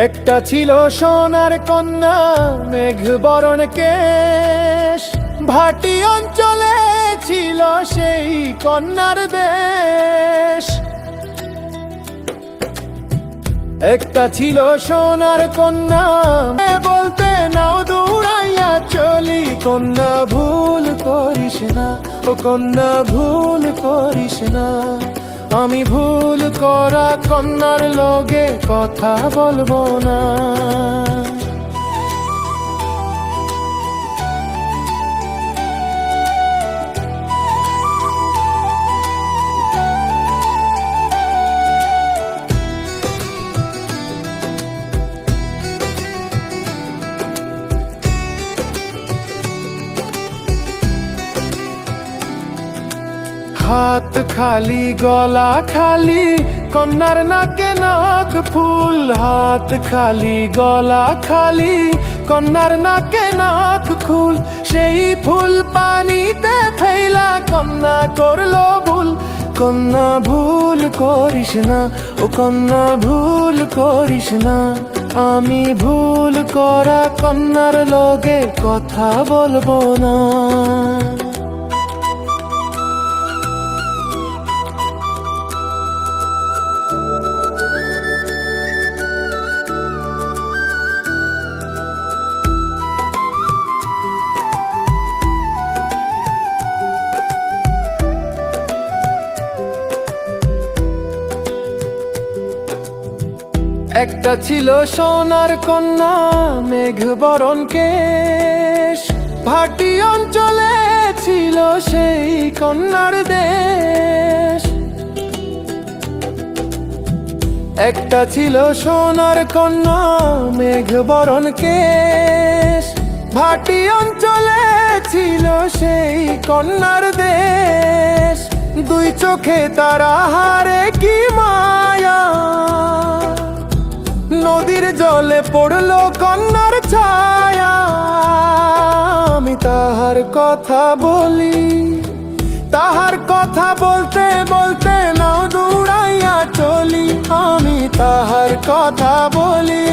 একটা ছিল সোনার কন্যা, মেঘ বরণ কেশ, ভাটি অঞ্চলে ছিল সেই কন্যার দেশ। একটা ছিল সোনার কন্যা, বলতে নাও দৌড়াইয়া চলি, কন্যা ভুল করিস না, ও কন্যা ভুল করিস না। আমি ভুল করা কন্যার লগে কথা বলবো না। হাত খালি গলা খালি, কন্যার নাকে নাক ফুল। হাত খালি গলা খালি, কন্যার নাকে নাক ফুল। সেই ফুল পানিতে ফেলা কন্যা করলো ভুল। কন্যা ভুল করিস না, ও কন্যা ভুল করিস না। আমি ভুল করা কন্যার লগে কথা বলবো না। একটা ছিল সোনার কন্যা, মেঘ বরণ কেশ, ভাটি অঞ্চলে ছিল সেই কন্যার দেশ। একটা ছিল সোনার কন্যা, মেঘ বরণ কেশ, ভাটি অঞ্চলে ছিল সেই কন্যার দেশ। দুই চোখে তারা হারে কি মায়া, নদীর জলে পড়লো কন্যার ছায়া। আমি তাহার কথা বলি, তাহার কথা বলতে বলতে নাও দৌড়াইয়া চলি। আমি তাহার কথা বলি।